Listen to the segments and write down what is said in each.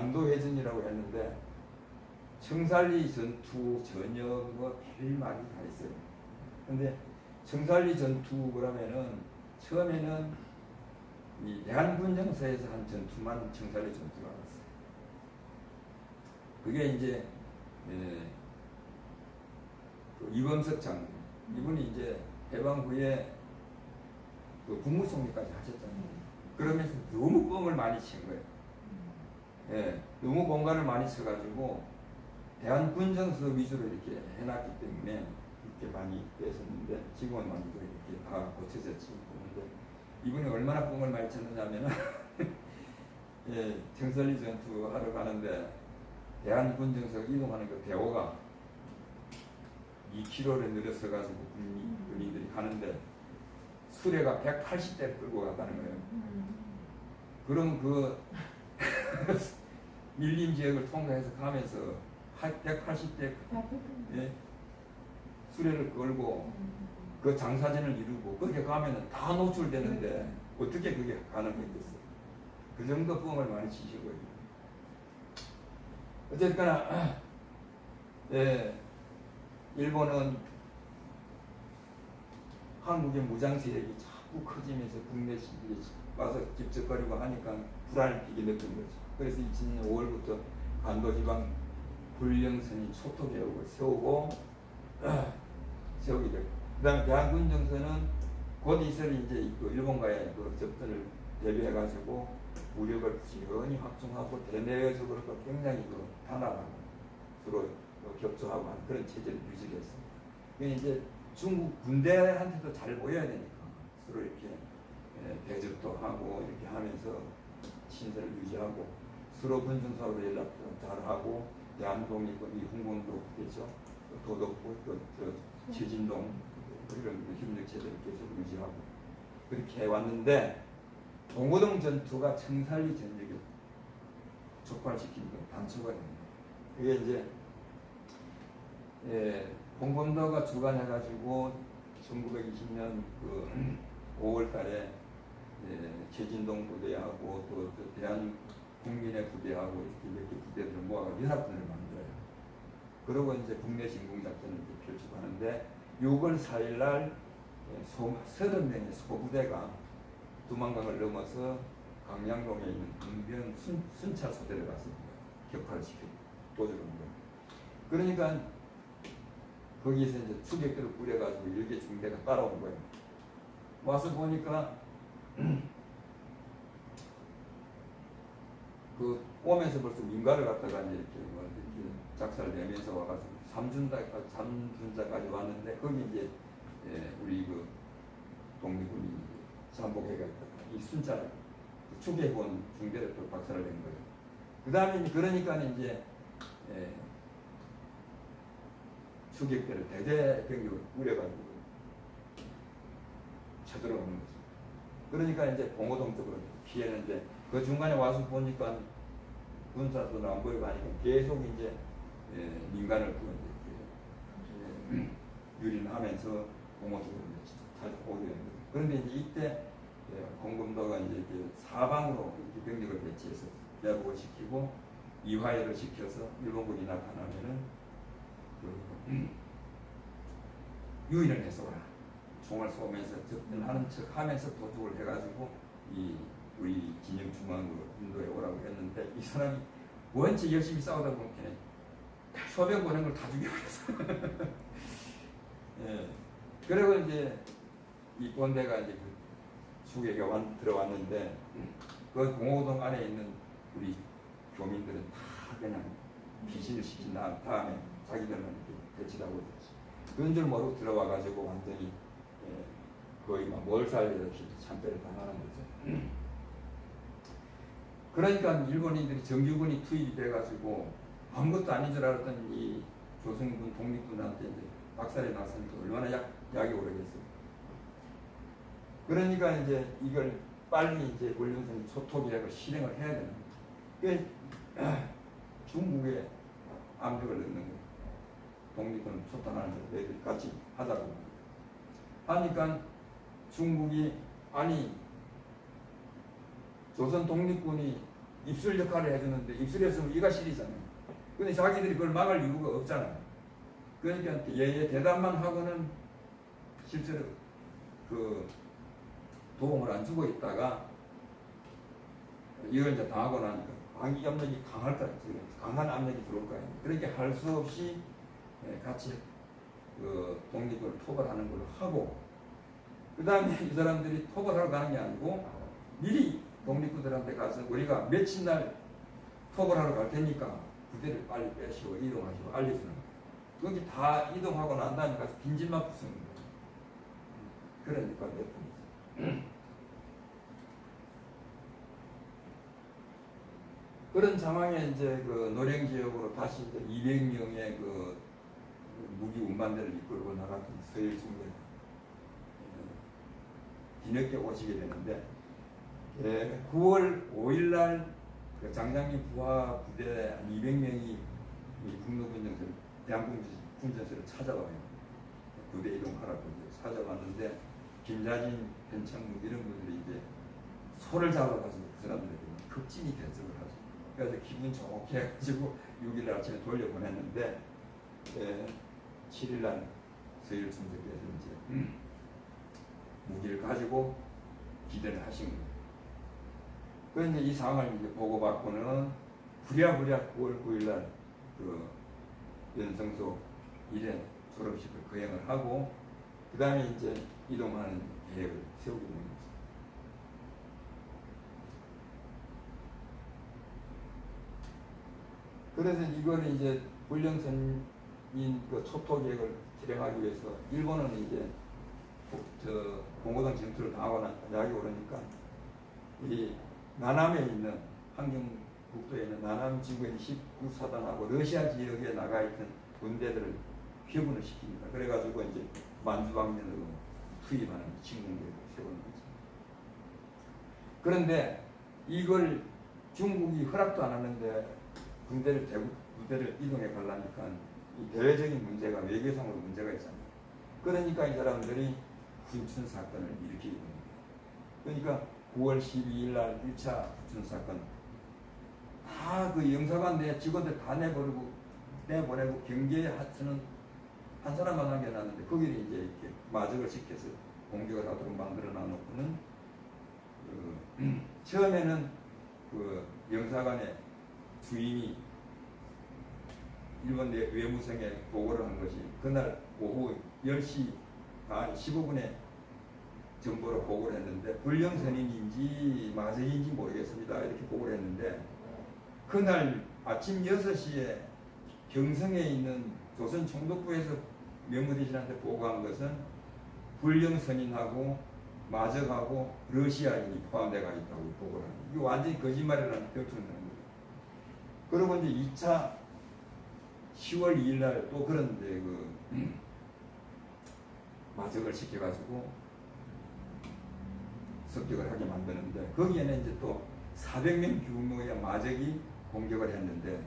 반도회전이라고 했는데 청살리 전투 전역 뭐 별말이 다 있어요. 근데 청살리 전투 그러면은 처음에는 이 대한군정서에서 한 전투만 청살리 전투가 왔어요. 그게 이제 그 이범석 장군 이분이 이제 해방 후에 그 국무총리까지 하셨잖아요. 그러면서 너무 뻥을 많이 친 거예요. 예, 너무 공간을 많이 쳐가지고 대한군정서 위주로 이렇게 해놨기 때문에 이렇게 많이 뺐었는데 지금은 완전히 이렇게 다 고쳐졌지. 그런데 이분이 얼마나 뻥을 많이 쳤느냐면은 예, 청설리 전투 하러 가는데 대한군정서 이동하는 그 대호가 2km를 늘어서가지고 군인들이 가는데 수레가 180대 끌고 갔다는 거예요. 그럼 그 밀림 지역을 통과해서 가면서 180대 예, 수레를 끌고 그 장사진을 이루고 거기에 가면은 다 노출되는데 어떻게 그게 가능했겠어요? 그 정도 뻥을 많이 치시고요. 어쨌거나 예, 일본은 한국의 무장 세력이 자꾸 커지면서 국내 시기에 와서 집적거리고 하니까 불안을 피게 느낀 거죠. 그래서 2000년 5월부터 간도지방 훈련선이 초토계획을 세우고 세우게 됐고, 그 다음에 대한군정서는 곧 있을 이제 그 일본과의 그 접전을 대비해가지고 무력을 지연히 확충하고 대내외적으로 굉장히 그 단합하고 서로 격조하고 하는 그런 체제를 유지했습니다. 이게 이제 중국 군대한테도 잘 보여야 되니까 서로 이렇게 대접도 하고 이렇게 하면서 신세를 유지하고 서로 군중사로 연락도 잘하고 대한독립군 이훈군도 되죠. 도덕부, 최진동 이런 협력 체제를 계속 유지하고 그렇게 해왔는데 동고동 전투가 청살리 전역을 촉발시킨 건 단초가 됩니다. 그게 이제 공범도가 주관해가지고 1920년 그 5월달에 최진동 부대하고 또 대한국민의 부대하고 이렇게 몇 개 부대들을 모아서 연합군을 만들어요. 그러고 이제 국내 진공작전을 펼쳐가는데 6월 4일날 30명의 소부대가 두만강을 넘어서 강양동에 있는 강변 순찰소대를 가서 격파를 시키고 도주를 한 거예요. 그러니까 거기에서 이제 추격대를 뿌려가지고 일개 중대가 따라온 거예요. 와서 보니까 그 오면서 벌써 민가를 갖다가 이제 이렇게 작사를 내면서 와가지고 삼준자까지 왔는데 거기 이제 우리 그 독립군이 잠복해가 있다가 이 순찰 추계해온 중대를 또 박살을 낸 거예요. 그 다음에 그러니까 이제 추격대를 대대병력을 꾸려가지고 쳐들어오는 거죠. 그러니까 이제 봉오동 쪽으로 피했는데 그 중간에 와서 보니까 군사도 안 보이고 하니까 계속 이제 민간을 유린하면서 봉오쪽으로 찾아오게 된 거죠. 그런데 이제 이때 공검도가 이제 사방으로 이렇게 병력을 배치해서 야복을 시키고 이화열을 시켜서 일본군이 나타나면은 유인을 해서 총을 쏘면서 접근하는 척 하면서 도둑을 해가지고 우리 진영 중앙으로 인도에 오라고 했는데 이 사람이 원체 열심히 싸우다 보니까 소병 보낸 걸 다 죽여버렸어. 예. 그리고 이제 이 본대가 이제 그 수계가 들어왔는데 그 공호동 안에 있는 우리 교민들은 다 그냥 피신을 시킨 다음에 자기들만 이렇게 배치하고 있었지. 그런 줄 모르고 들어와가지고 완전히 거의 막 몰살이렇게 참배를 당하는 거죠. 그러니까 일본인들이 정규군이 투입이 돼가지고 아무것도 아닌 줄 알았던 이 조선군 독립군한테 이제 박살이 났으니까 얼마나 약이 오르겠어요. 그러니까 이제 이걸 빨리 이제 원령선이 초토기획을 실행을 해야 되는 거예요. 중국에 압력을 넣는 거예요. 독립군을 초탄하는 데 애들이 같이 하자고 하니까 중국이 아니 조선 독립군이 입술 역할을 해주는데 입술이었으면 이가 시리잖아요. 근데 자기들이 그걸 막을 이유가 없잖아요. 그러니까 얘의 대답만 하고는 실제로 그 도움을 안 주고 있다가 이걸 이제 당하고 나니까 방위 압력이 강할 거예요. 강한 압력이 들어올 거예요. 그렇게 할 수 없이 같이 그 독립을 토벌하는 걸로 하고, 그 다음에 이 사람들이 토벌하러 가는 게 아니고 미리 독립군들한테 가서 우리가 며칠 날 토벌하러 갈 테니까 부대를 빨리 빼시고 이동하시고 알려주는 거예요. 거기 다 이동하고 난 다음에 가서 빈집만 부수는 거예요. 그러니까 몇 분이죠. 그런 상황에 이제 그 노령 지역으로 다시 이제 200명의 그 무기 운반대를 이끌고 나갔던 서일 중대 뒤늦게 오시게 되는데 9월 5일 날 그 장장님 부하 부대 200명이 북로군정선 대한군전선을 찾아와요. 부대 이동하라고 이제 찾아왔는데 김자진, 현창무 이런 분들이 이제 소를 잡아가지고 그 사람들에게 극진히 대접을 하죠. 그래서 기분 좋게 해가지고 6일 아침에 돌려보냈는데 7일 날 서일 중대께서 이제 무기를 가지고 기대를 하신 거예요. 그런데 이 상황을 이제 보고받고는 부랴부랴 9월 9일 날 그 연성소 1회 졸업식을 거행을 하고 그 다음에 이제 이동하는 계획을 세우게 된 거죠. 그래서 이걸 이제 불령선인 그 초토 계획을 실행하기 위해서 일본은 이제 공고당 전투를 당하고 약이 오르니까 이 나남에 있는 한경북도에 있는 나남 지구의 19사단하고 러시아 지역에 나가 있던 군대들을 회군을 시킵니다. 그래가지고 이제 만주방면으로 투입하는 진공계획을 세우는 거죠. 그런데 이걸 중국이 허락도 안 하는데 부대를 이동해 가려니까 이 대외적인 문제가 외교상으로 문제가 있잖아요. 그러니까 이 사람들이 훈춘 사건을 일으키게 됩니다. 그러니까 9월 12일 날 1차 훈춘 사건 다 그 영사관 내 직원들 다 내보내고 경계에 하트는 한 사람만 남겨놨는데 거기를 이제 이렇게 마적을 시켜서 공격을 하도록 만들어 놔놓고는 처음에는 그 영사관의 주인이 일본 외무성에 보고를 한 것이 그날 오후 10시 반 15분에 정보로 보고를 했는데 불령선인인지 마적인지 모르겠습니다. 이렇게 보고를 했는데 그날 아침 6시에 경성에 있는 조선 총독부에서 명무대신한테 보고한 것은 불령선인하고 마적하고 러시아인이 포함되어 있다고 보고를 합니다. 이게 완전히 거짓말이라는 격투는 거예요. 그리고 이제 2차 10월 2일 날 또 그런데 마적을 시켜가지고 습격을 하게 만드는데 거기에는 이제 또 400명 규모의 마적이 공격을 했는데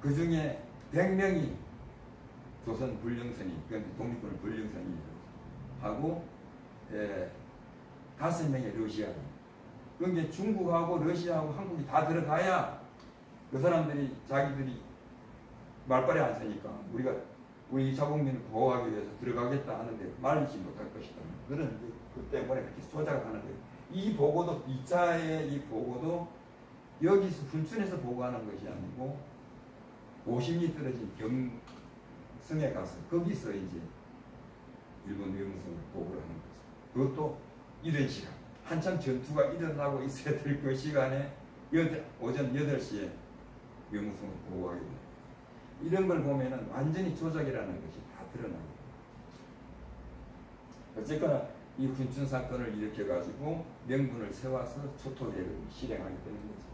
그 중에 100명이 조선 불령선이 그러니까 독립군을 불령선이 하고 5명의 러시아인. 그러니까 중국하고 러시아하고 한국이 다 들어가야 그 사람들이 자기들이 말빨에 안 쓰니까 우리 자국민을 보호하기 위해서 들어가겠다 하는데 말리지 못할 것이다. 그런 그 때문에 그렇게 조작을 하는 거예요. 이 보고도 2차의 이 보고도 여기서 훈춘에서 보고하는 것이 아니고 50리 떨어진 경성에 가서 거기서 이제 일본 외무성을 보고를 하는 거죠. 그것도 이런 시간 한참 전투가 일어나고 있어야 될 그 시간에 오전 8시에 외무성을 보고하게 됩니다. 이런 걸 보면은 완전히 조작이라는 것이 다 드러나요. 어쨌거나 이 훈춘 사건을 일으켜가지고 명분을 세워서 초토계획을 실행하게 되는 거죠.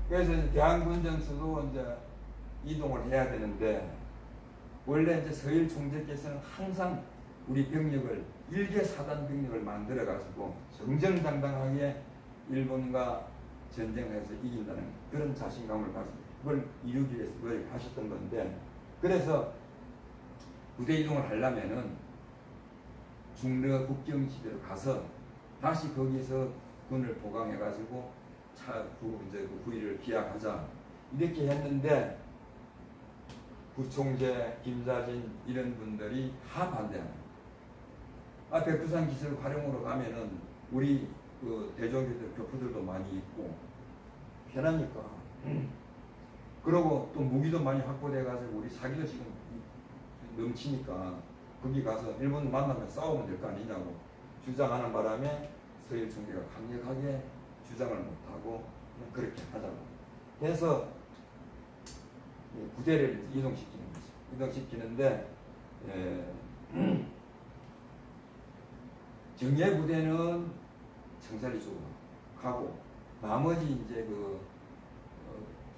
그래서 대한군전서도 이제 이동을 해야 되는데 원래 이제 서일 총재께서는 항상 우리 병력을 일개 사단 병력을 만들어 가지고 정정당당하게 일본과 전쟁해서 이긴다는 그런 자신감을 가지고 그걸 이루기 위해서 노력하셨던 건데 그래서 부대 이동을 하려면은 중러 국경지대로 가서 다시 거기서 군을 보강해가지고 이제 그 후위를 기약하자 이렇게 했는데 구총재, 김자진 이런 분들이 다 반대하는 거예요. 백두산 기술 활용으로 가면은 우리 그 대종교들 교포들도 많이 있고 편하니까. 그러고 또 무기도 많이 확보돼가지고 우리 사기도 지금 넘치니까 거기 가서 일본 만나면 싸우면 될 거 아니냐고 주장하는 바람에 서일 총재가 강력하게 주장을 못하고 그냥 그렇게 하자고 해서 부대를 이동시키는 거죠. 이동시키는데 정예 부대는 청산리 쪽으로 가고 나머지 이제 그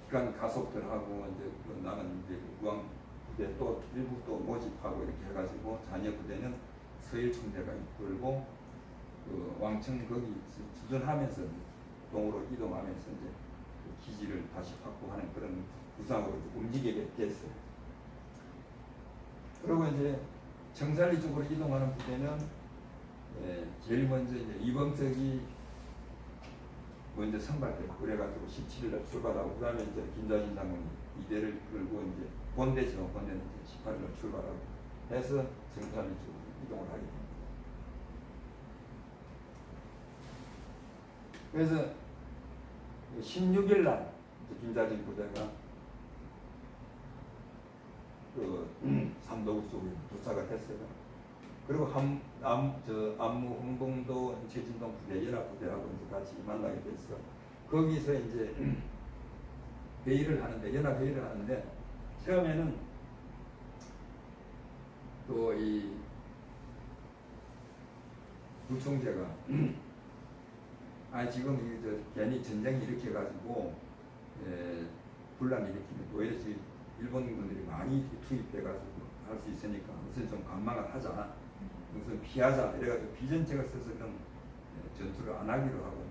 기관 가속들하고 이제 나는 이제 우왕 부대 또 일부 또 모집하고 이렇게 해가지고 잔여 부대는 서일 총대가 이끌고 그 왕청 거기 주둔하면서 동으로 이동하면서 이제 그 기지를 다시 확보하는 그런 구상으로 움직이게 됐어요. 그리고 이제 청산리 쪽으로 이동하는 부대는 제일 먼저 이제 이범석이 먼저 선발돼요. 그래가지고 17일 날 출발하고 그 다음에 이제 김자진 장군이 이대를 끌고 이제 본대죠. 본대는 이제 18일 날 출발하고 해서 청산리 쪽으로 이동을 하게 됩니다. 그래서 16일 날 김자진 부대가 그 삼도구 쪽에 도착을 했어요. 그리고 안무 홍봉도 최진동 부대 연합 부대하고 이제 같이 만나게 됐어. 거기서 이제 회의를 하는데 연합 회의를 하는데 처음에는 또 이 구총재가 지금 괜히 전쟁 일으켜가지고 분란 일으키면 오히려 일본 군들이 많이 투입돼가지고 할 수 있으니까 우선 좀 관망을 하자. 우선 피하자. 이래가지고 비전책을 써서 그런 전투를 안 하기로 하고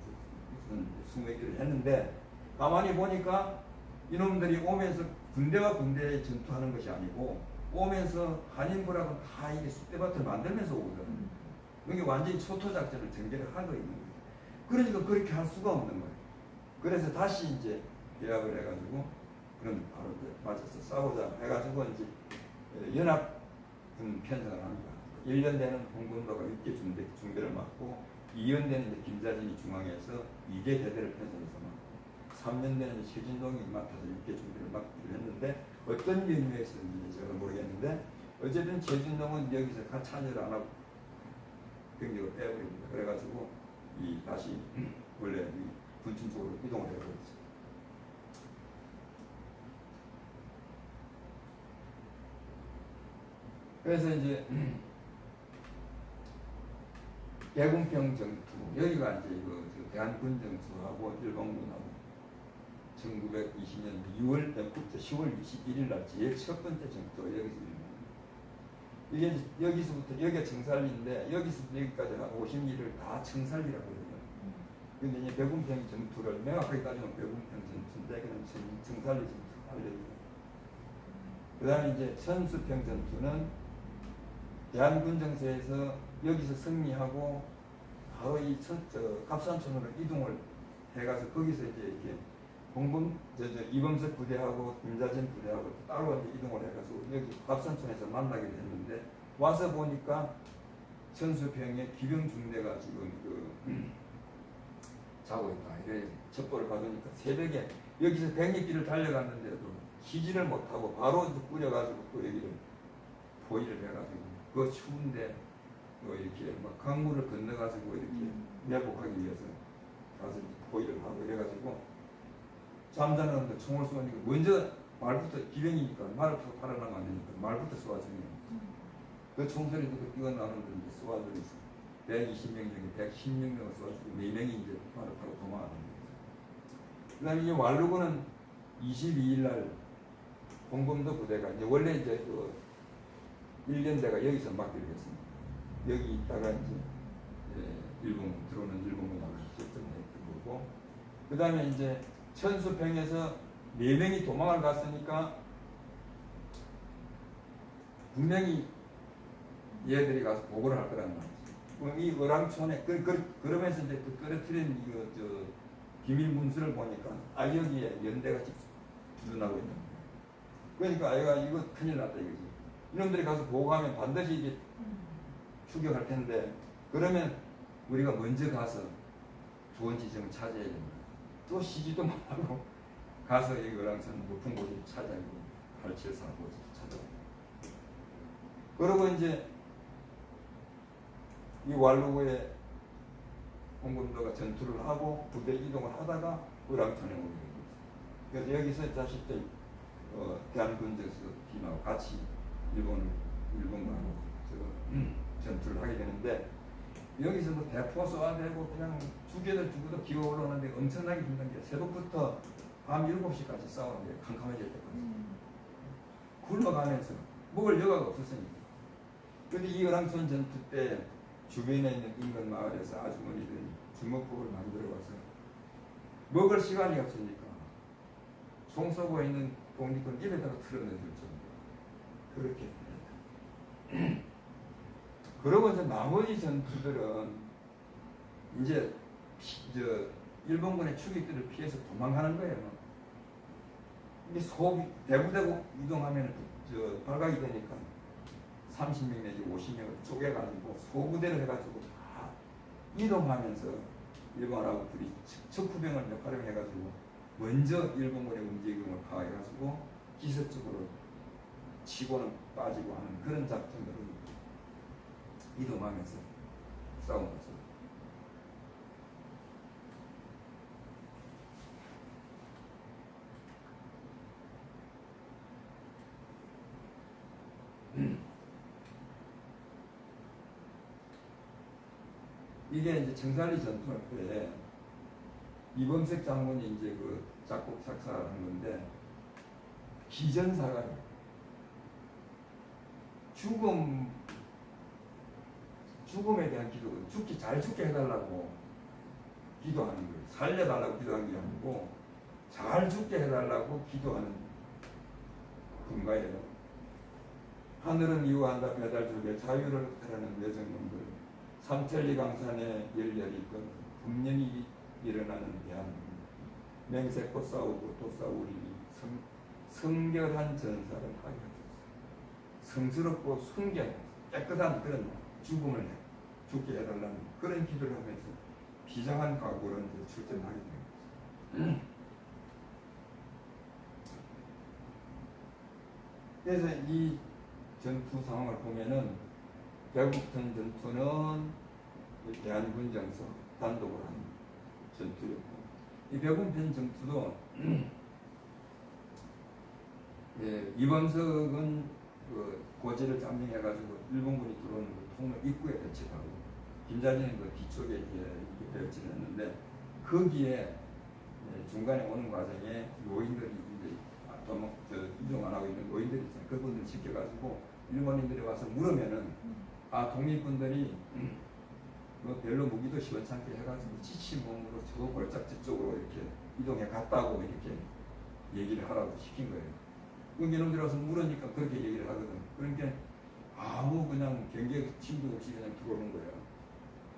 무슨 수매기를 했는데 가만히 보니까 이놈들이 오면서 군대와 군대에 전투하는 것이 아니고 오면서 한인부라고 다 이게 쑥대밭을 만들면서 오거든. 이게 완전히 초토작전을 전개를 하고 있는 거예요. 그러니까 그렇게 할 수가 없는 거예요. 그래서 다시 이제 계약을 해가지고 그럼 바로 맞아서 싸우자 해가지고 이제 연합군 편성을 합니다. 1년 되는 홍범도가 6개 중대를 맡고 2년 되는 이제 김자진이 중앙에서 2개 대대를 편성해서 맡고 3년 되는 최진동이 맡아서 6개 중대를 맡기로 했는데 어떤 연유에서인지 제가 모르겠는데 어쨌든 최진동은 여기서 참여를 안 하고 병력을 빼버립니다. 그래가지고 다시 원래 군청 쪽으로 이동을 해버렸죠. 그래서 이제 대궁평 전투 여기가 이제 대한군 전투하고 일본군하고 1920년 6월 때부터 10월 21일 날 제일 첫 번째 전투가 여기서 일어납니다. 이게 여기서부터 여기가 청산리인데 여기서부터 여기까지 한 50m를 다 청산리라고 해요. 근데 이제 대궁평 전투를 명확하게 따지면 대궁평 전투인데 그냥 청산리 전투 알려줘요. 그 다음에 이제 천수평 전투는 대한군 정세에서 여기서 승리하고 바로 이 갑산촌으로 이동을 해가서 거기서 이제 이렇게 이범석 부대하고 김자진 부대하고 따로 이제 이동을 해가지고 여기 갑산촌에서 만나게 됐는데 와서 보니까 천수평에 기병 중대가 지금 자고 있다. 이래 첩보를 받으니까 새벽에 여기서 백리길을 달려갔는데도 쉬지를 못하고 바로 뿌려가지고 또 여기를 포위를 해가지고 그 추운데 이렇게 막 강물을 건너가지고 이렇게 매복하기 위해서 가서 포위를 하고 이래가지고 잠자는데 총을 쏘니까 먼저 말부터 기병이니까 말부터 팔아나면 안 되니까 말부터 쏘아주네요. 그 총소리 듣고 뛰어나오는 분들 쏘아주고 있어요. 120명 중에 116명을 쏘아주고 4명이 이제 말을 타고 도망가는 거죠. 그 다음에 이 완루군은 22일 날 홍범도 부대가 이제 원래 이제 그 1년대가 여기서 맡기로 했습니다. 여기 있다가 이제 일본 들어오는 일본군하고 접전했던 거고, 그 다음에 이제 천수평에서 4명이 도망을 갔으니까 분명히 얘들이 가서 보고를 할 거란 말이죠. 이 어랑촌에 그러면서 이제 그 떨어뜨린 이거 비밀 문서를 보니까 여기에 연대가 주둔하고 있는 거예요. 그러니까 아이가 이거 큰일 났다 이거지. 이놈들이 가서 보고하면 반드시 이게 추격할 텐데 그러면 우리가 먼저 가서 좋은 지점을 찾아야 됩니다. 또 쉬지도 말고 가서 이 어랑천 높은 곳을 찾아야 됩니다. 874 곳을 찾아. 그러고 이제 이 완로구에 홍군도가 전투를 하고 부대 이동을 하다가 어랑천에 오게 됩니다. 그래서 여기서 다시 또 대한군대에서 팀하고 같이 일본하고 전투를 하게 되는데 여기서 뭐 대포 쏘아대고 그냥 죽어도 기어 올라오는데 엄청나게 힘든 게 새벽부터 밤 7시까지 싸우는 게 캄캄해질 때까지 굶어가면서 먹을 여가가 없었으니까. 그런데 이 어랑천 전투 때 주변에 있는 인근 마을에서 아주머니들이 주먹밥을 만들어 와서 먹을 시간이 없으니까 총 쏘고 있는 독립군 입에다가 틀어넣을 정도 그렇게 됩니다. 그러고 이제 나머지 전투들은 이제 일본군의 추격들을 피해서 도망가는 거예요. 이게 대부대고 이동하면 발각이 되니까 30명 내지 50명을 쪼개가지고 소부대를 해가지고 다 이동하면서 일본하고 둘이 척후병을 활용해가지고 먼저 일본군의 움직임을 파악해가지고 기습적으로 치고는 빠지고 하는 그런 작전으로 이동하면서 싸운 거죠. 이게 이제 청산리 전투할 때 이범석 장군이 이제 그 작곡 작사를 한 건데 기전사가 죽음에 대한 기도, 잘 죽게 해달라고 기도하는 거예요. 살려달라고 기도하는 게 아니고 잘 죽게 해달라고 기도하는 군가예요. 하늘은 미워한다 배달줄게 자유를 하라는 여정놈들 삼천리 강산에 열렬히 있건 분명히 일어나는 대한민국 맹세코 싸우고 또 싸우리니 성결한 전사를 하게 하소서. 성스럽고 순결한 깨끗한 그런 죽음을 죽게 해달라는 그런 기도를 하면서 비장한 각오로 이제 출전하게 된 거죠. 그래서 이 전투 상황을 보면은 대국편 전투는 대한군정서 단독으로 한 전투였고 이 배군편 전투도 예, 이범석은 그 고지를 점령해가지고 일본군이 들어오는 그 통로 입구에 배치하고 김자진은 그 뒤쪽에 배치를 했는데 거기에 중간에 오는 과정에 요인들이 이제 이동 안 하고 있는 요인들이 있잖아요. 그분들 지켜가지고 일본인들이 와서 물으면은 독립군들이 뭐 별로 무기도 시원찮게 해가지고 지친 몸으로 저 골짝지 쪽으로 이렇게 이동해 갔다고 이렇게 얘기를 하라고 시킨 거예요. 그 이놈들이 와서 물으니까 그렇게 얘기를 하거든. 그러니까 아무 그냥 경계 침도 없이 그냥 들어오는 거예요.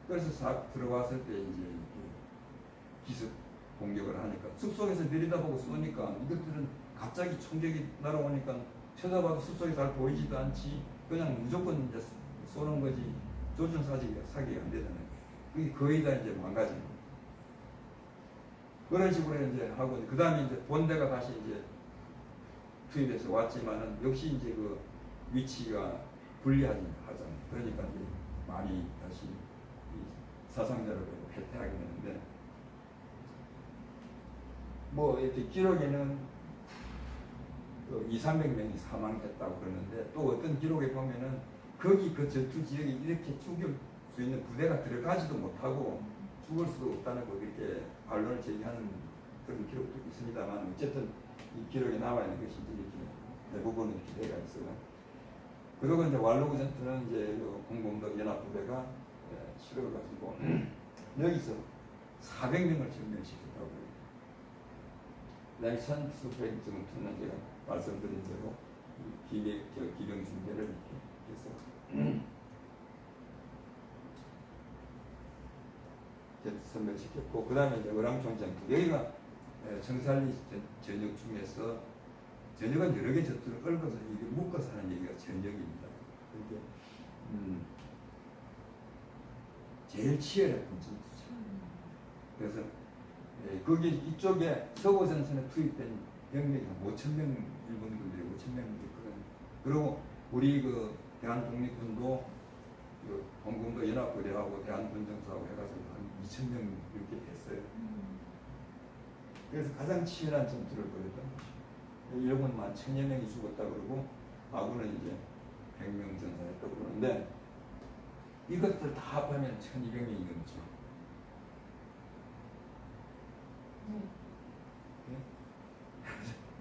그래서 싹 들어왔을 때 이제 기습 공격을 하니까 숲속에서 내려다보고 쏘니까 이것들은 갑자기 총격이 날아오니까 쳐다봐도 숲속이 잘 보이지도 않지 그냥 무조건 이제 쏘는 거지 조준사기가 안 되잖아요. 그게 거의 다 이제 망가진 거예요. 그런 식으로 이제 하고 그 다음에 이제 본대가 다시 이제 투입해서 왔지만은 역시 이제 그 위치가 불리하지 하잖아요. 그러니까 이제 많이 다시 사상자를 패퇴하게 되는데 뭐 이렇게 기록에는 200~300명이 사망했다고 그러는데 또 어떤 기록에 보면은 거기 그 전투 지역에 이렇게 죽일 수 있는 부대가 들어가지도 못하고 죽을 수도 없다는 거 이렇게 반론을 제기하는 그런 기록도 있습니다만 어쨌든 이 기록에 나와 있는 것이 이렇게 대부분은 기대가 있어요. 그리고 이제 완로구 전투는 이제 공범도 연합부대가 실어가지고 여기서 400명을 증명시켰다고 해요. 그다음에 선수백 전투는 제가 말씀드린 대로 기병 중대를 이렇게 해서 선멸시켰고, 그 다음에 이제 어랑촌전투. 여기가 청산리 전역 중에서 전역은 여러 개 전투를 얽어서 이게 묶어서 하는 얘기가 전역입니다. 이게 제일 치열했던 전투죠. 그래서 거기 이쪽에 서부전선에 투입된 병력이 한 5,000명, 일본 군들이 5,000명 있거든요. 그리고 우리 그 대한독립군도 그 공군도 연합부대하고 대한군정사하고 해가지고 한 2,000명 이렇게 됐어요. 그래서 가장 치열한 전투를 벌였던 것이죠. 일본은 1,000여 명이 죽었다 그러고 아군은 이제 100명 전사했다고 그러는데 이것들 다 합하면 1,200명이 넘죠.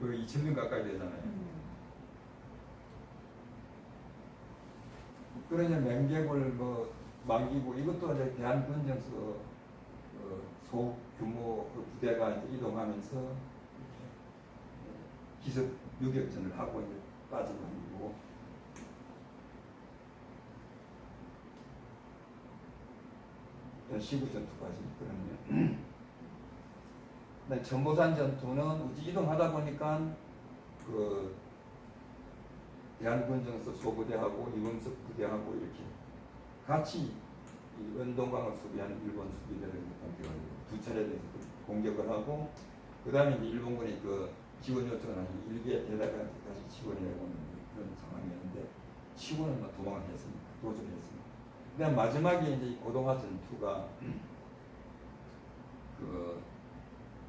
그 2,000명 가까이 되잖아요. 그러냐 맹개골 뭐 만기고 이것도 이제 대한군정서 소규모 그 부대가 이제 이동하면서 기습 유격전을 하고 이제 빠져나오고 시구 전투까지 그러네요. 전보산 전투는 이동하다 보니까 그 대한군정서 소부대하고 이원석 부대하고 이렇게 같이 이 은동강을 수비하는 일본 수비대를 공격을 두 차례 공격을 하고 그 다음에 이제 일본군이 그 지원 요청을 하니 일개 대다가 다시 지원이라고 하는 그런 상황이었는데 치고는 막 도망을 했습니다. 도주를 했습니다. 그다음 마지막에 이제 고동화 전투가 그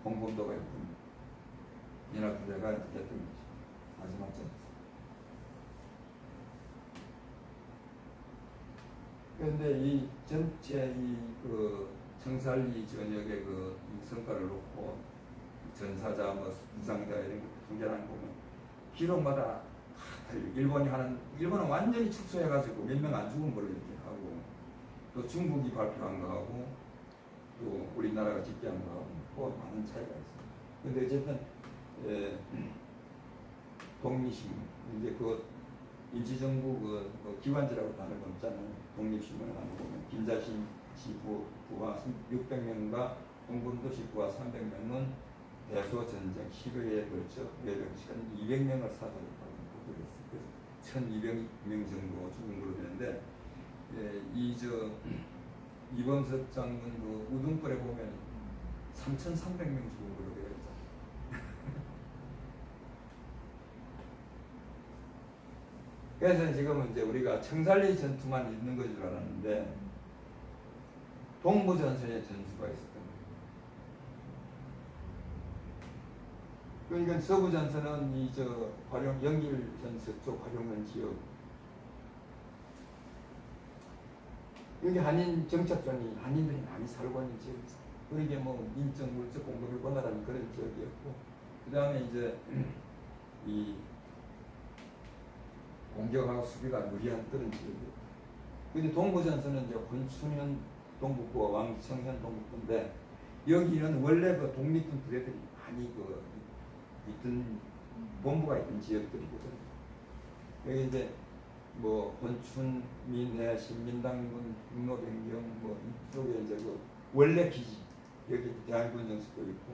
공범도가 있던 연합부대가 했던 거죠. 마지막 전투. 그런데 이 전체 그 청산리 전역의 그 성과를 놓고 전사자, 뭐 부상자 이런 거 통계를 보면 기록마다 다 틀리고 일본은 완전히 축소해가지고 몇 명 안 죽은 걸로 이렇게 하고 또 중국이 발표한 거하고 또 우리나라가 집계한 거하고 또 많은 차이가 있어요. 근데 어쨌든 독립신문 이제 그 임시정부 그 기관지라고 단어가 없잖아요. 독립신문을 보면 김자신 씨 부하 600명과 홍범도 씨 부하 300명은 대소전쟁 10여에 걸쳐 외병시간 200명을 사살했다고 보도를 했어요. 그래서 1200명 정도 죽은 걸로 되는데 이범석 장군 그 우등골에 보면 3,300명 죽은 걸로 되어 있잖아요. 그래서 지금은 이제 우리가 청산리 전투만 있는 것인 줄 알았는데 동부전선에 전투가 있었던 거예요. 그러니까 서부전선은 연길전선 쪽 활용은 지역 여기 한인 정착촌이 한인들이 많이 살고 있는 지역이죠. 그게 뭐 인적 물적 공급이 원활한 그런 지역이었고 그 다음에 이제 이 공격하고 수비가 무리한 그런 지역이에요. 근데 동부전선은 이제 권춘현 동북부와 왕청현 동북부인데 여기는 원래 그 독립군 부대들이 많이 그 있던 본부가 있던 지역들이거든요. 여기 이제 뭐 권춘, 민해, 신민당군, 육로변경 뭐 이쪽에 이제 그 원래 기지 여기 대한군정서도 있고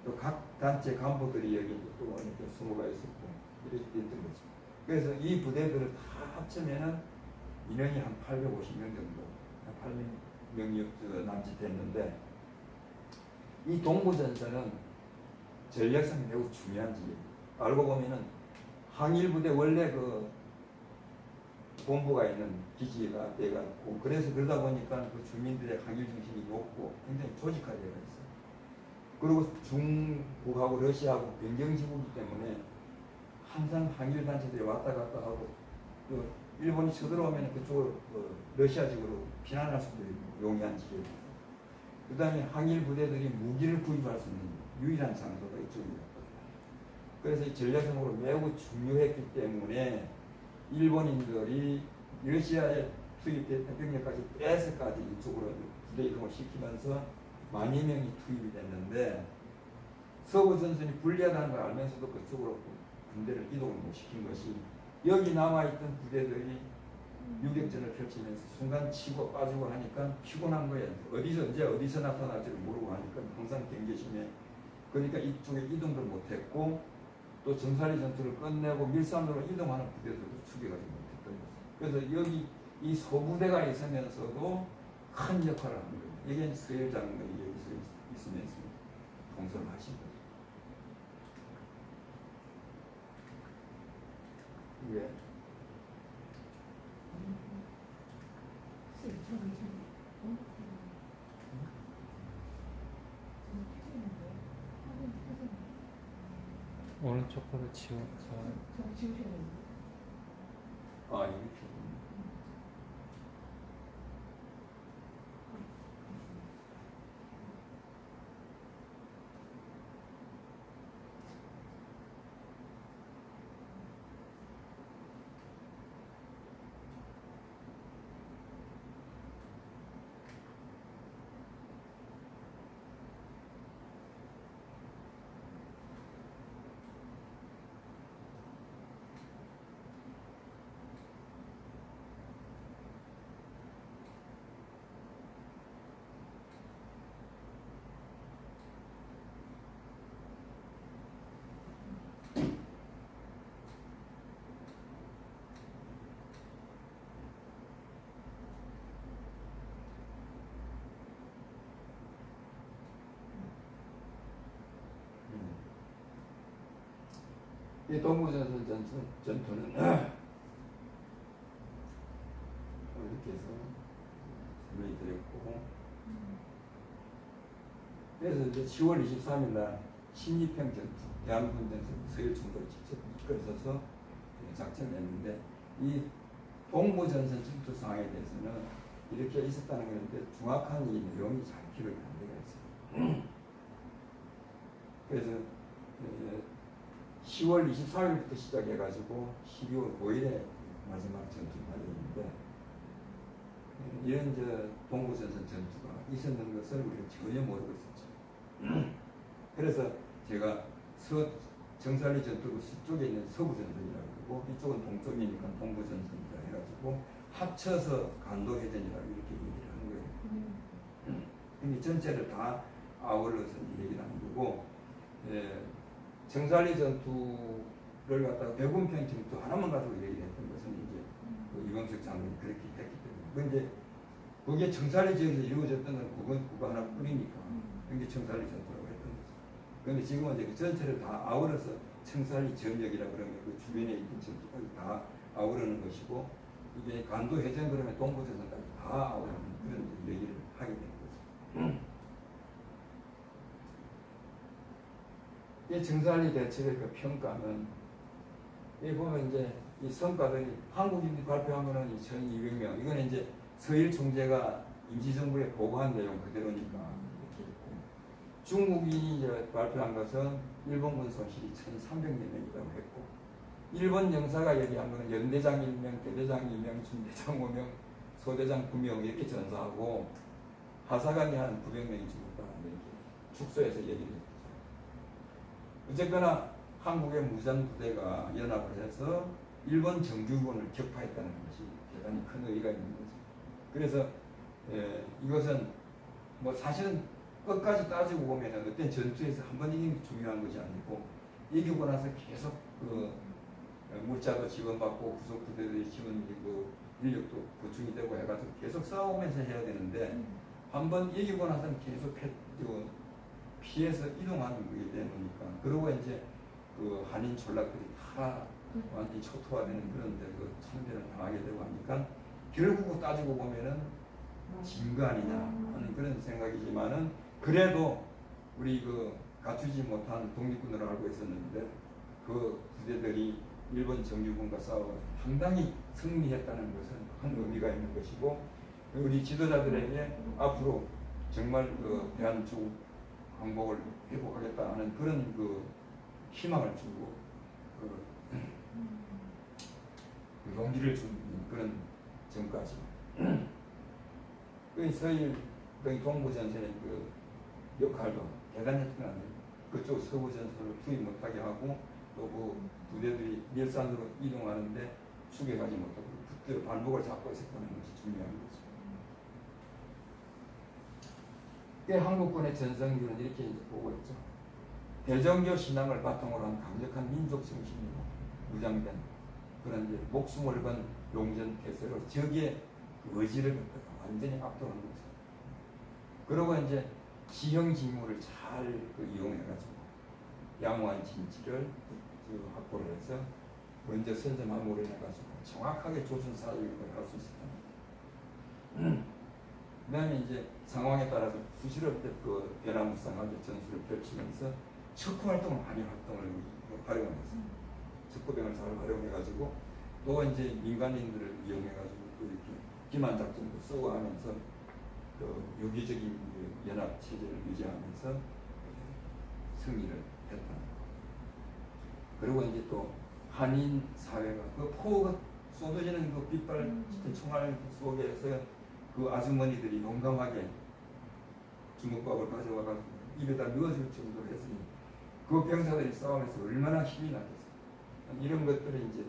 또 각 단체 간부들이 여기 또 이렇게 수모가 있었고 이렇게 있던 거죠. 그래서 이 부대들을 다 합치면은 인원이 한 850명 정도, 800명이 남짓했는데 이 동부전선은 전략상이 매우 중요한 지역이에요. 알고 보면은 항일부대 원래 그 본부가 있는 기지가 돼가지고 그래서 그러다 보니까 그 주민들의 항일 정신이 높고 굉장히 조직화되어 있어요. 그리고 중국하고 러시아하고 변경지구이기 때문에 항상 항일 단체들이 왔다 갔다 하고 또 일본이 쳐들어오면 그쪽으로 러시아 지구로 피난할 수도 있고 용이한 지역이고 그 다음에 항일 부대들이 무기를 구입할 수 있는 유일한 장소가 이쪽이었거든요. 그래서 전략적으로 매우 중요했기 때문에 일본인들이 러시아에 투입된 병력까지 빼서까지 이쪽으로 부대 이동을 시키면서 만여 명이 투입이 됐는데 서부전선이 불리하다는 걸 알면서도 그쪽으로 군대를 이동을 못 시킨 것이 여기 남아있던 부대들이 유격전을 펼치면서 순간 치고 빠지고 하니까 피곤한 거예요. 어디서 언제 어디서 나타날지를 모르고 하니까 항상 경계심에, 그러니까 이쪽에 이동도 못했고 또 정사리 전투를 끝내고 밀산으로 이동하는 부대들도 추격하지 못했던 거죠. 그래서 여기 이 소부대가 있으면서도 큰 역할을 하는 거예요. 이게 서열 장군이 여기서 있으면서 동선을 하신 거죠. 왜? 오른쪽으로 치워서. 아, 이렇게. 이 동부전선 전투는 이렇게 해서 설명이 드렸고, 그래서 이제 10월 23일 날 신입평 전투, 대한군전선 서해충돌을 직접 이끌어서 작전을 했는데, 이 동부전선 전투 상황에 대해서는 이렇게 있었다는 건데 정확한 이 내용이 잘 기록이 안 되어 있어요. 그래서 10월 24일부터 시작해가지고 12월 5일에 마지막 전투를 벌였는데, 이런 동부전선 전투가 있었는 것을 우리가 전혀 모르고 있었죠. 그래서 제가 정살리 전투로 서쪽에 있는 서부전선이라고 그러고 이쪽은 동쪽이니까 동부전선이라 해가지고 합쳐서 간도해전이라고 이렇게 얘기를 하는 거예요. 근데 전체를 다 아울러서 얘기를 하는 거고, 정살리 전투를 갖다가 대군평 전투 하나만 가지고 얘기했던 것은 이제 이광석 장군이 그렇게 했기 때문에. 그런데 그게 정살리 지역에서 이루어졌던 건 그거 하나뿐이니까 그게 정살리 전투라고 했던 거죠. 그런데 지금은 이제 그 전체를 다 아우러서 청살리 전역이라 그러면 그 주변에 있는 전투까지 다 아우르는 것이고, 이게 간도 해전 그러면 동부전선까지 다 아우르는 그런 얘기를 하게 되는 거죠. 이 정살리 대첩의 그 평가는, 이 보면 이제 이 성과들이 한국인이 발표한 거는 2,200명, 이건 이제 서일 총재가 임시정부에 보고한 내용 그대로니까 이렇게 있고, 중국인이 이제 발표한 것은 일본군 손실이 1,300명이라고 했고, 일본 영사가 얘기한 거는 연대장 1명, 대대장 2명, 중대장 5명, 소대장 9명 이렇게 전사하고, 하사관이 한 900명이 죽었다는 얘기, 축소해서 얘기를 했죠. 어쨌거나 한국의 무장부대가 연합을 해서 일본 정규군을 격파했다는 것이 대단히 큰 의의가 있는 거죠. 그래서 이것은 뭐 사실은 끝까지 따지고 보면 어떤 전투에서 한 번 이기는 게 중요한 것이 아니고, 이기고 나서 계속 그 물자도 지원받고 구속부대들이 지원되고 인력도 보충이 되고 해가지고 계속 싸우면서 해야 되는데, 한 번 이기고 나서는 계속 피해서 이동하는 게 되니까, 그러고 이제 그 한인 전락들이 다 완전히 초토화되는 그런 데서 참전을 당하게 되고 하니까, 결국 따지고 보면은 진 거 아니냐 하는 그런 생각이지만은, 그래도 우리 그 갖추지 못한 독립군으로 알고 있었는데 그 부대들이 일본 정규군과 싸워 상당히 승리했다는 것은 큰 의미가 있는 것이고, 우리 지도자들에게 앞으로 정말 그 대한민국 항복을 회복하겠다 하는 그런 그 희망을 주고 그 용기를 주는 그런 점까지. 그 서일 동부전선의 그 역할도 대단했던 것 같아요. 그쪽 서부전선을 투입 못하게 하고, 또 그 부대들이 밀산으로 이동하는데 추격하지 못하고 그 발목을 잡고 있었다는 것이 중요한 거죠. 한국군의 전성기는 이렇게 이제 보고 있죠. 대정교 신앙을 바탕으로 한 강력한 민족 정신이고 무장된 그런 이제 목숨을 건 용전 태세로 적의 그 의지를 완전히 압도한 거죠. 그리고 이제 지형지물을 잘 이용해가지고 양호한 진지를 확보를 해서 먼저 선제 마무리를 해가지고 정확하게 조준 사격을 할 수 있었다. 그다음에 이제 상황에 따라서 부실없게 그 변화무쌍하게 전술을 펼치면서 척후 활동을 많이 활용했어요. 척후병을 잘 활용해가지고 또 이제 민간인들을 이용해가지고 또 이렇게 기만 작전도 쓰고 하면서 그 유기적인 연합 체제를 유지하면서 승리를 했다. 그리고 이제 또 한인 사회가 그 포가 쏟아지는 그 빗발 짙은 총알 속에서 그 아주머니들이 용감하게 주먹밥을 가져와가지고 입에다 넣어줄 정도로 했으니 그 병사들이 싸움에서 얼마나 힘이 나겠어요. 이런 것들이 이제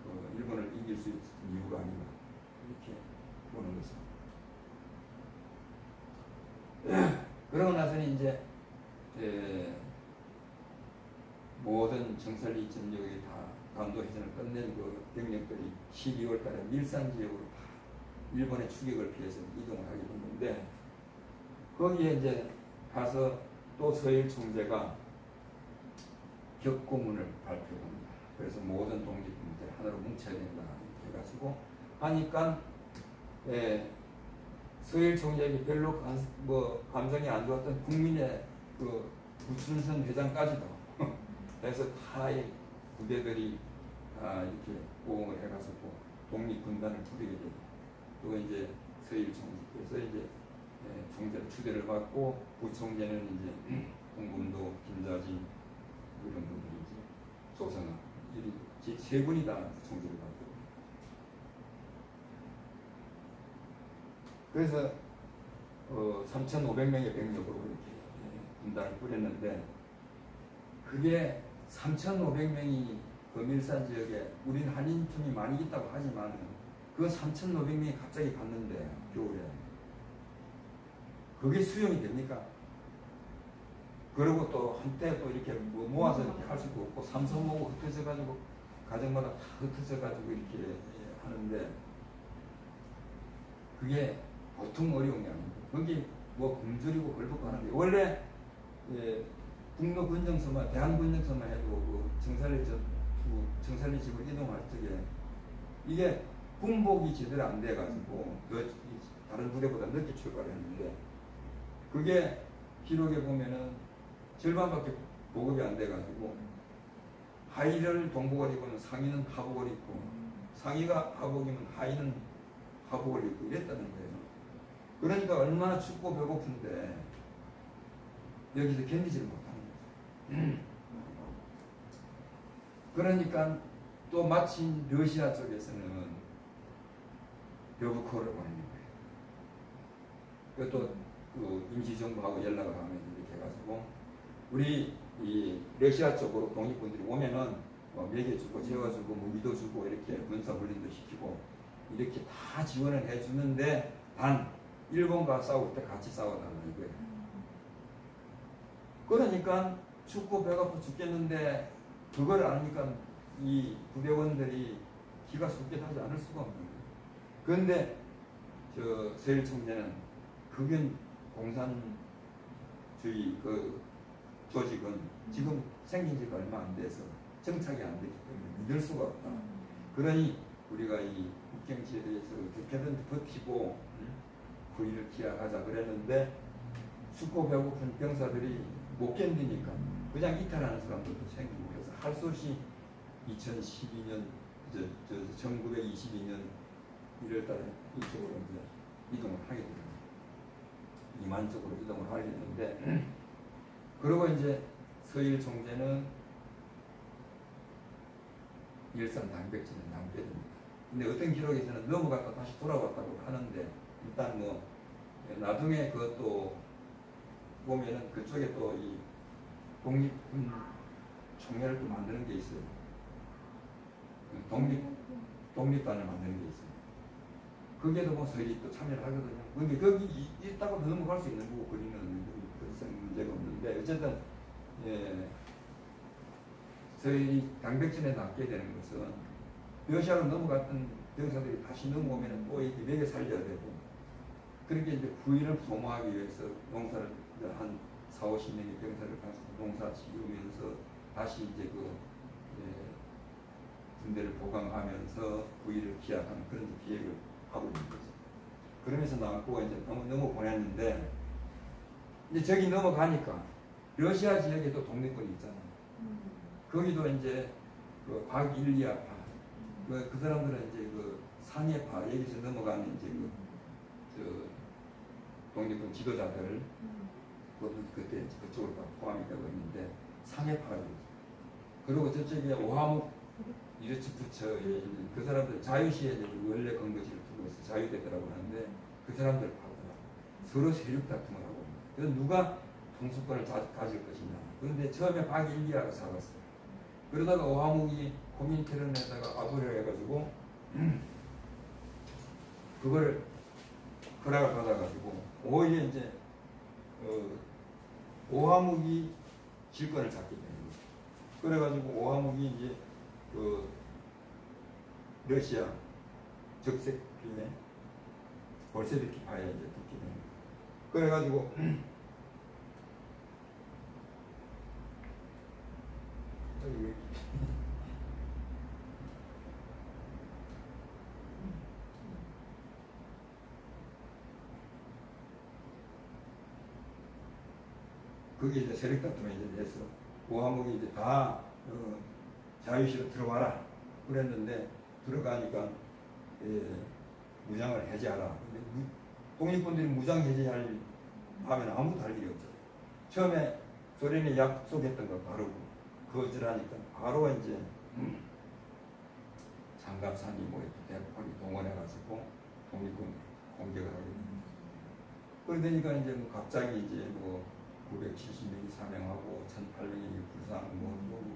그 일본을 이길 수 있는 이유가 아닌가 이렇게 보는 거죠. 그러고 나서는 이제 모든 정설리 전역에 다 반도해전을 끝낸 그 병력들이 12월 달에 밀산 지역으로 다 일본의 추격을 피해서 이동을 하게 됐는데 거기에 이제 가서 또 서일 총재가 격고문을 발표합니다. 그래서 모든 독립군들 하나로 뭉쳐야 된다 이렇게 해가지고 하니까 서일 총재에게 별로 감정이 안 좋았던 국민의 그 구춘선 회장까지도 그래서 타의 부대들이 이렇게 호응을 해가지고 독립군단을 부리게 되고 또 이제 서일 총재께서 이제 총재를 추대를 받고 부총재는 이제 홍범도, 김자진 이런 분들이 이제 조성아 이 세 분이 다 총재를 받고 그래서 3,500명의 병력으로 이렇게 군단을 꾸렸는데 그게 3,500명이 그 밀산 지역에 우린 한인촌이 많이 있다고 하지만 그 3,500명이 갑자기 갔는데 겨울에 그게 수용이 됩니까? 그리고 또 한때 또 이렇게 모아서 이렇게 할 수도 없고 삼성모고 흩어져 가지고 가정마다 다 흩어져 가지고 이렇게 하는데 그게 보통 어려운 게 아닙니다. 거기 뭐 굶주리고 걸벗고 하는데 원래 북로 군정서만 대한군정서만 해도 그 정살리 집을 이동할 적에 이게 군복이 제대로 안 돼가지고 다른 부대보다 늦게 출발을 했는데 그게 기록에 보면은 절반밖에 보급이 안 돼가지고 하의를 동복을 입으면 상의는 하복을 입고 상의가 하복이면 하의는 하복을 입고 이랬다는 거예요. 그러니까 얼마나 춥고 배고픈데 여기서 견디지를 못하는 거죠. 그러니까 또 마침 러시아 쪽에서는 벼브코를 보내는 거예요. 그것도 그 임시정부하고 연락을 하면서 이렇게 해가지고 우리 이 러시아 쪽으로 독립군들이 오면은 먹여주고 재워주고 무기도 주고 이렇게 군사훈련도 시키고 이렇게 다 지원을 해주는데 단 일본과 싸울 때 같이 싸워달라는 거예요. 그러니까 춥고 배고파 죽겠는데 그걸 아니까 이 부대원들이 기가 쏟깃하지 않을 수가 없는 거예요. 그런데 저 서일 총재는 극인 공산주의 그 조직은 지금 생긴 지가 얼마 안 돼서 정착이 안 됐기 때문에 믿을 수가 없다. 그러니 우리가 이 국경지에 대해서 어떻게든 버티고 그 일을 기약하자 그랬는데 춥고 배고픈 병사들이 못 견디니까 그냥 이탈하는 사람들도 생기고 그래서 할 수 없이 2012년 1922년 1월달에 이쪽으로 이제 이동을 하게 됩니다. 이만 쪽으로 이동을 하게 되는데 그리고 이제 서일 총재는 일산 단백질을 남게 됩니다. 근데 어떤 기록에서는 넘어갔다 다시 돌아왔다고 하는데 일단 뭐 나중에 그것도 보면은 그쪽에 또 이 독립군 총회를 또 만드는 게 있어요. 독립단을 만드는 게 있어요. 거기에도 뭐 서울이 또 참여를 하거든요. 근데 거기 있다고 넘어갈 수 있는 거고 거리는 그런 문제가 없는데 어쨌든 예, 저희 강백진에 남게 되는 것은 러시아로 넘어갔던 병사들이 다시 넘어오면 또 이렇게 먹여 살려야 되고 그렇게 이제 부위를 소모하기 위해서 농사를 한 4, 50명의 병사를 가서 농사 지으면서 다시 이제 그 예, 군대를 보강하면서 부위를 기약하는 그런 기획을 하고 있는 거죠. 그러면서 남고 이제 넘어 보냈는데 이제 저기 넘어가니까 러시아 지역에 또 독립군이 있잖아요. 거기도 이제 그 박일리아파 그 사람들은 이제 그 상해파 여기서 넘어가는 이제 그 독립군 지도자들 그때 그쪽으로 다 포함이 되고 있는데 상해파가 있죠. 그리고 저쪽에 오하목 이르치 부처 그 사람들 자유시에 원래 근거지를 두고 있어 자유대대라고 하는데 그 사람들 파더라 서로 세력 다툼을 하고 그래서 누가 통수권을 가질 것이냐. 그런데 처음에 박일리아가 잡았어요. 그러다가 오하목이 고민테런에다가 아부려 해가지고 그걸 허락을 받아가지고 오히려 이제 오하목이 질권을 잡게 되는 거죠. 그래가지고 오하목이 이제 그 러시아 적색주의 볼세비키파에 이제 붙게 되는 거죠. 그래가지고 저기 왜 그게 이제 세력 다툼에 이제 돼서 오하목이 이제 다 자유시로 들어와라 그랬는데 들어가니까 무장을 해제하라. 근데 독립군들이 무장 해제할 하면 아무도 할 일이 없어요. 처음에 소련이 약속했던 거 바로 거절하니까 바로 이제 장갑산이 뭐 이렇게 대폭이 동원해가지고 독립군 공격을 하게 됩니다. 그러니까 이제 뭐 갑자기 이제 뭐 970명이 사망하고 1,800명이 부상,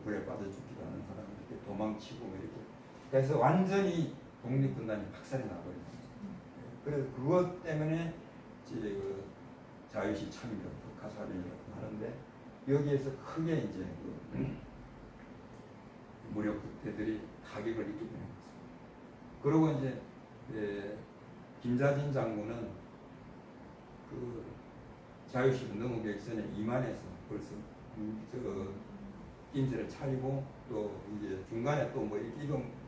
불에 빠져 죽기도 하는 사람이 이렇게 도망치고 뭐 이렇게 그래서 완전히 독립군단이 박살이 나버린 거죠. 그래서 그것 때문에 이제 그 자유시 참여, 북하사련이라고 하는데 여기에서 크게 이제 그 무력 부대들이 타격을 입게 되는 거죠. 그리고 이제 김자진 장군은 그 자유시로 넘어가기 전에 이만해서 벌써 인재를 차리고 또 이제 중간에 또 뭐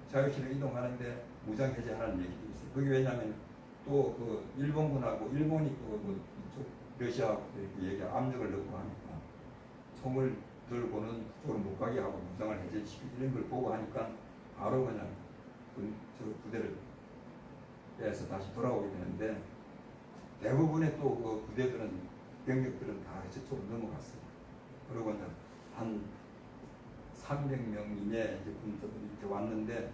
자유시로 이동하는데 무장 해제하는 얘기도 있어요. 그게 왜냐하면 또 그 일본군하고 일본이 또 이쪽 러시아하고 이렇게 압력을 넣고 하니까 총을 들고는 그쪽으로 못 가게 하고 무장을 해제시키고 이런 걸 보고 하니까 바로 그냥 저 부대를 빼서 다시 돌아오게 되는데 대부분의 또 그 부대들은 병력들은 다 저쪽으로 넘어갔어요. 그리고 이제 한 300명 이내 이제 군사들이 이렇게 왔는데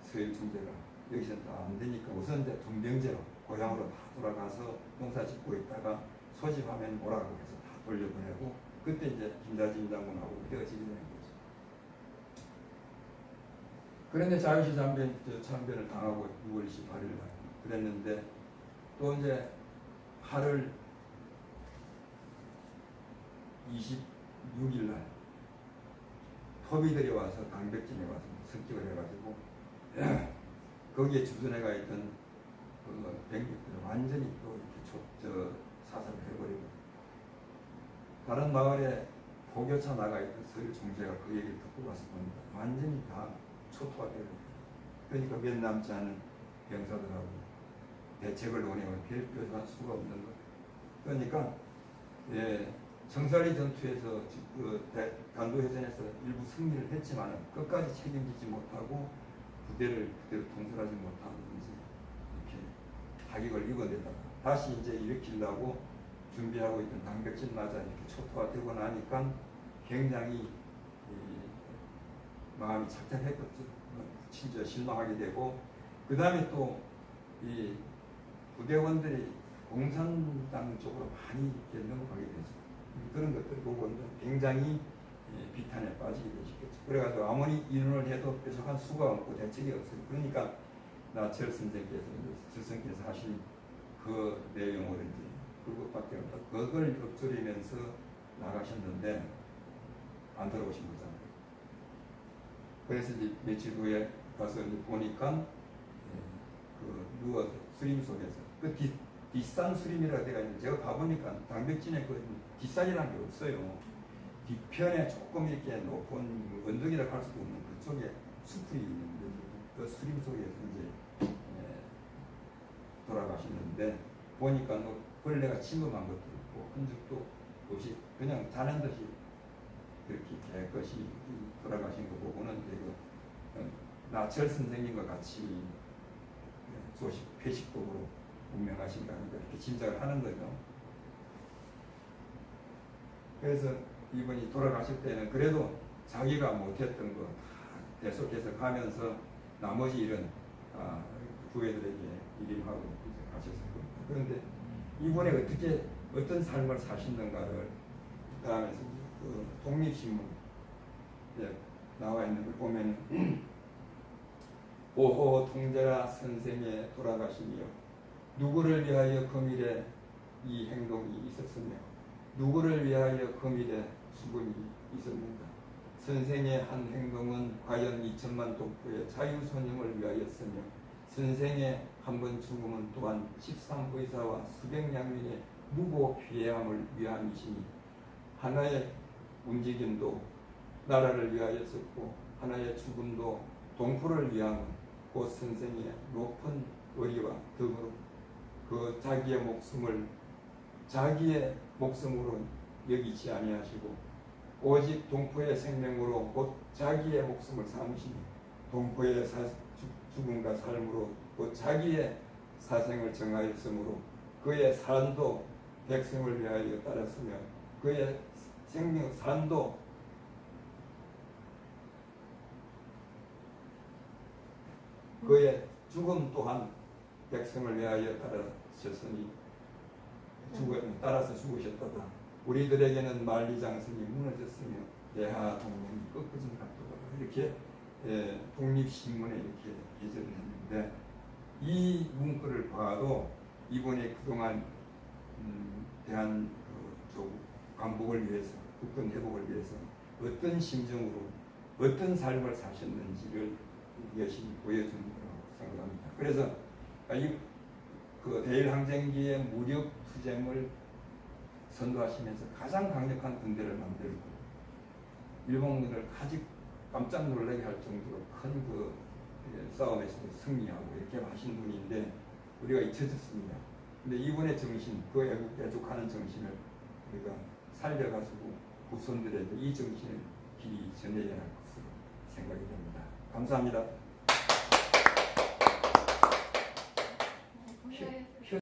서일 총재가 여기서는 다 안 되니까 우선 이제 동병제로 고향으로 다 돌아가서 농사 짓고 있다가 소집하면 오라고 해서 다 돌려보내고 그때 이제 김자진 장군하고 헤어지게 되는 거죠. 그런데 자유시 참변을 당하고 6월 28일 날 그랬는데 또 이제 8월 26일 날 토비들이 와서 강백진에 와서 습격을 해가지고 거기에 주둔해가 있던 그 병력들을 완전히 또 이렇게 사살을 해버리고 다른 마을에 포교차 나가 있던 서일 총재가 그 얘기를 듣고 와서 봅니다. 완전히 다 초토화되고 그러니까 몇 남지 않은 병사들하고 대책을 논의하면 별표할 수가 없는 거예요. 그러니까 청사리 전투에서 간도해전에서 일부 승리를 했지만 끝까지 책임지지 못하고 부대를 통솔하지 못하면서 이렇게 타격을 입어내다가 다시 이제 일으키려고 준비하고 있던 당백진 맞아 이렇게 초토화되고 나니까 굉장히 마음이 착잡했겠죠. 진짜 실망하게 되고 그 다음에 또 이 부대원들이 공산당 쪽으로 많이 이렇게 넘어가게 되죠. 그런 것들 보고 굉장히 비탄에 빠지게 되시겠죠. 그래가지고 아무리 인원을 해도 뾰족한 수가 없고 대책이 없어요. 그러니까 나철 선생께서 스승께서 하신 그 내용을 이제 그것밖에 없다. 그걸 읊조리면서 나가셨는데 안 들어오신 거잖아요. 그래서 이제 며칠 후에 가서 이제 보니까 그 누워서 수림 속에서 그 뒷산 수림이라고 되어 있는데 제가 가보니까 당백진에 그 뒷산이라는 게 없어요. 뒤편에 조금 이렇게 높은 언덕이라고 할 수도 없는 그쪽에 숲이 있는데 그 수림 속에서 이제 돌아가시는데 보니까 뭐 벌레가 침범한 것도 없고 흔적도 없이 그냥 자는 듯이 그렇게 깨끗이 돌아가신 거 보고는 이제 그 나철 선생님과 같이 조식 회식법으로 운명하신가 하니까 이렇게 짐작을 하는 거죠. 그래서 이분이 돌아가실 때는 그래도 자기가 못했던 거 계속해서 가면서 나머지 일은 부회들에게 일임하고 이제 가셨을 겁니다. 그런데 이분이 어떻게 어떤 삶을 사시는가를 다음에 그 독립신문에 나와 있는 걸 보면 보호 통제라 선생의 돌아가심이요 누구를 위하여 금일에 이 행동이 있었으며 누구를 위하여 금일에 수군이 있었는가. 선생의 한 행동은 과연 2천만 독부의 자유선임을 위하였으며 선생의 한 번 죽음은 또한 13의사와 수백 양민의 무고 피해함을 위함이시니 하나의 움직임도 나라를 위하였었고 하나의 죽음도 동포를 위함은 곧 선생의 높은 의리와 덕으로 그 자기의 목숨을 자기의 목숨으로 여기지 아니하시고 오직 동포의 생명으로 곧 자기의 목숨을 삼으시니 동포의 죽음과 삶으로 곧 자기의 사생을 정하였으므로 그의 산도 백성을 위하여 따랐으며 그의 생명 산도 그의 죽음 또한 백성을 위하여 따라셨으니 따라서 죽으셨도다. 우리들에게는 만리장성이 무너졌으며 대하 동맹이 꺾어진 각도다. 이렇게 독립신문에 이렇게 기재를 했는데 이 문구를 봐도 이분이 그동안 대한 광복을 위해서 국권 회복을 위해서 어떤 심정으로 어떤 삶을 사셨는지를 열심히 보여주는 거라고 생각합니다. 그래서 그 대일항쟁기의 무력 투쟁을 선도하시면서 가장 강력한 군대를 만들고 일본군을 아직 깜짝 놀라게 할 정도로 큰 그 싸움에서 승리하고 이렇게 하신 분인데 우리가 잊혀졌습니다. 근데 이분의 정신, 그 애국하는 정신을 우리가 살려가지고 후손들에게 이 정신을 길이 전해야 할 것으로 생각이 됩니다. 감사합니다.